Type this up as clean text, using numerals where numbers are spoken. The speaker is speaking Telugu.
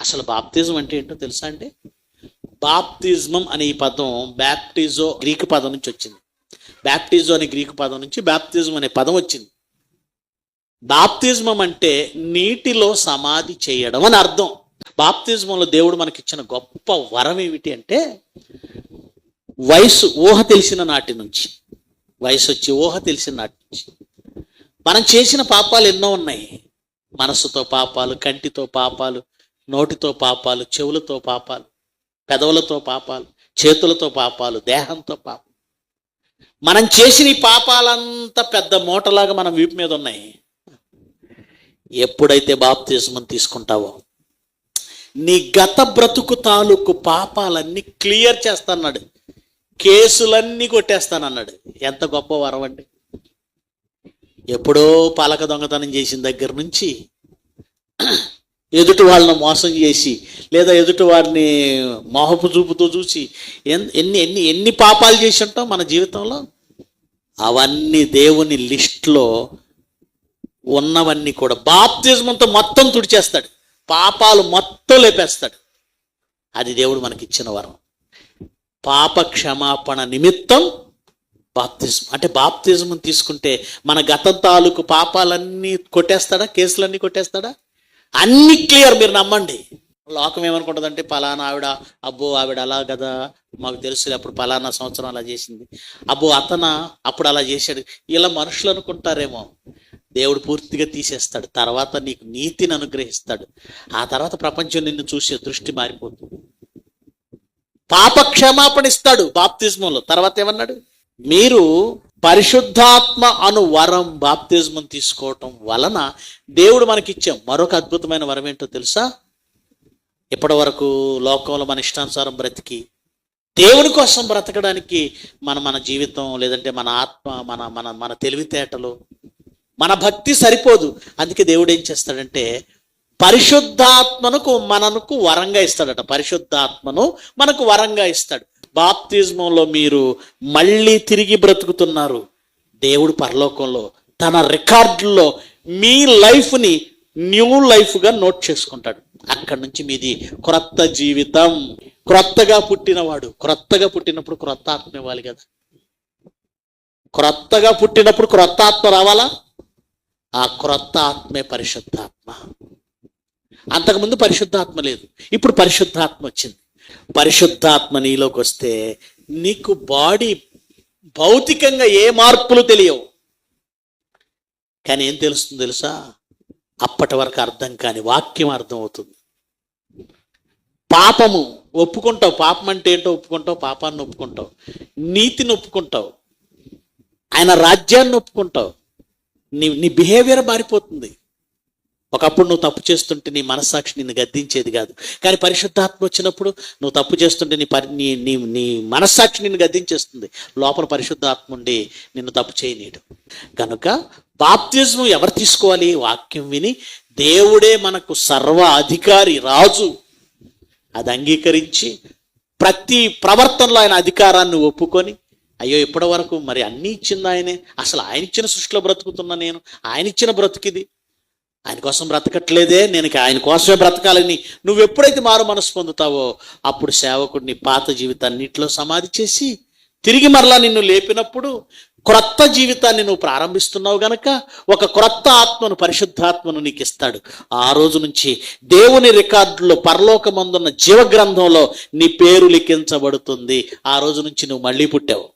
అసలు బాప్తిజం అంటే ఏంటో తెలుసా అండి? బాప్తిజమం అనే ఈ పదం బ్యాప్టిజో గ్రీకు పదం నుంచి వచ్చింది. బ్యాప్టిజో అనే గ్రీకు పదం నుంచి బాప్తిజం అనే పదం వచ్చింది. బాప్తిజమం అంటే నీటిలో సమాధి చేయడం అని అర్థం. బాప్తిజమంలో దేవుడు మనకిచ్చిన గొప్ప వరం ఏమిటి అంటే, ఊహ తెలిసిన నాటి నుంచి, వయసు వచ్చి ఊహ తెలిసిన నాటి నుంచి మనం చేసిన పాపాలు ఎన్నో ఉన్నాయి. మనసుతో పాపాలు, కంటితో పాపాలు, నోటితో పాపాలు, చెవులతో పాపాలు, పెదవులతో పాపాలు, చేతులతో పాపాలు, దేహంతో పాపాలు. మనం చేసిన ఈ పాపాలంతా పెద్ద మూటలాగా మన వీపు మీద ఉన్నాయి. ఎప్పుడైతే బాప్తిజం తీసుకుంటావో నీ గత బ్రతుకు తాలూకు పాపాలన్నీ క్లియర్ చేస్తానన్నాడు, కేసులన్నీ కొట్టేస్తానన్నాడు. ఎంత గొప్ప వరం అండి! ఎప్పుడో పలక దొంగతనం చేసిన దగ్గర నుంచి, ఎదుటి వాళ్ళని మోసం చేసి లేదా ఎదుటి వారిని మోహపు చూపుతో చూసి ఎన్ని ఎన్ని ఎన్ని పాపాలు చేసి ఉంటాం మన జీవితంలో, అవన్నీ దేవుని లిస్టులో ఉన్నవన్నీ కూడా బాప్తిజమంతో మొత్తం తుడిచేస్తాడు, పాపాలు మొత్తం లేపేస్తాడు. అది దేవుడు మనకిచ్చిన వరం. పాప క్షమాపణ నిమిత్తం బాప్తిజం. అంటే బాప్తిజం తీసుకుంటే మన గతం తాలూకు పాపాలన్నీ కొట్టేస్తాడా, కేసులన్నీ కొట్టేస్తాడా? అన్ని క్లియర్. మీరు నమ్మండి. లోకం ఏమనుకుంటుందంటే, పలానా ఆవిడ, అబ్బో ఆవిడ అలా కదా, మాకు తెలుసు అప్పుడు పలానా సంవత్సరం అలా చేసింది, అబ్బో అప్పుడు అలా చేశాడు, ఇలా మనుషులు అనుకుంటారేమో. దేవుడు పూర్తిగా తీసేస్తాడు. తర్వాత నీకు నీతిని అనుగ్రహిస్తాడు. ఆ తర్వాత ప్రపంచం నిన్ను చూసే దృష్టి మారిపోతుంది. పాప క్షమాపణ ఇస్తాడు బాప్తిజంలో. తర్వాత ఏమన్నాడు? మీరు పరిశుద్ధాత్మ అను వరం బాప్తిజం తీసుకోవటం వలన దేవుడు మనకిచ్చే మరొక అద్భుతమైన వరం ఏంటో తెలుసా? ఇప్పటి వరకు లోకంలో మన ఇష్టానుసారం బ్రతికి దేవుని కోసం బ్రతకడానికి మన జీవితం, లేదంటే మన ఆత్మ, మన మన మన తెలివితేటలు, మన భక్తి సరిపోదు. అందుకే దేవుడు ఏం చేస్తాడంటే పరిశుద్ధాత్మను మనకు వరంగా ఇస్తాడట. పరిశుద్ధాత్మను మనకు వరంగా ఇస్తాడు. బాప్తిజంలో మీరు మళ్ళీ తిరిగి బ్రతుకుతున్నారు. దేవుడు పరలోకంలో తన రికార్డుల్లో మీ లైఫ్ని న్యూ లైఫ్గా నోట్ చేసుకుంటాడు. అక్కడి నుంచి మీది క్రొత్త జీవితం. క్రొత్తగా పుట్టినవాడు, క్రొత్తగా పుట్టినప్పుడు క్రొత్త ఆత్మ ఇవ్వాలి కదా. క్రొత్తగా పుట్టినప్పుడు క్రొత్త ఆత్మ రావాలా? ఆ క్రొత్త ఆత్మే పరిశుద్ధాత్మ. అంతకుముందు పరిశుద్ధాత్మ లేదు, ఇప్పుడు పరిశుద్ధాత్మ వచ్చింది. పరిశుద్ధాత్మ నీలోకి వస్తే నీకు బాడీ భౌతికంగా ఏ మార్పులు తెలియవు. కానీ ఏం తెలుస్తుంది తెలుసా? అప్పటి వరకు అర్థం కాని వాక్యం అర్థం అవుతుంది. పాపము ఒప్పుకుంటావు, పాపం అంటే ఏంటో ఒప్పుకుంటావు, పాపాన్ని ఒప్పుకుంటావు, నీతిని ఒప్పుకుంటావు, ఆయన రాజ్యాన్ని ఒప్పుకుంటావు. నీ బిహేవియర్ మారిపోతుంది. ఒకప్పుడు నువ్వు తప్పు చేస్తుంటే నీ మనస్సాక్షి నిన్ను గద్దించేది కాదు. కానీ పరిశుద్ధాత్మ వచ్చినప్పుడు నువ్వు తప్పు చేస్తుంటే నీ మనస్సాక్షి నిన్ను గద్దించేస్తుంది. లోపల పరిశుద్ధాత్మ ఉండి నిన్ను తప్పు చేయనీయడు. కనుక బాప్తిజం ఎవరు తీసుకోవాలి? వాక్యం విని దేవుడే మనకు సర్వ అధికారి, రాజు. అది అంగీకరించి ప్రతి ప్రవర్తనలో ఆయన అధికారాన్ని ఒప్పుకొని, అయ్యో ఇప్పటి వరకు మరి అన్నీ ఇచ్చింది ఆయనే, అసలు ఆయన ఇచ్చిన సృష్టిలో బ్రతుకుతున్నా నేను, ఆయన ఇచ్చిన బ్రతుకిది, ఆయన కోసం బ్రతకట్లేదే, నేను ఆయన కోసమే బ్రతకాలని నువ్వు ఎప్పుడైతే మారు మనసు పొందుతావో అప్పుడు సేవకుడు నీ పాత జీవితాన్నిటిలో సమాధి చేసి తిరిగి మరలా నిన్ను లేపినప్పుడు క్రొత్త జీవితాన్ని నువ్వు ప్రారంభిస్తున్నావు గనక ఒక క్రొత్త ఆత్మను, పరిశుద్ధాత్మను నీకు ఇస్తాడు. ఆ రోజు నుంచి దేవుని రికార్డులో పరలోకమందున్న జీవగ్రంథంలో నీ పేరు లిఖించబడుతుంది. ఆ రోజు నుంచి నువ్వు మళ్ళీ పుట్టావు.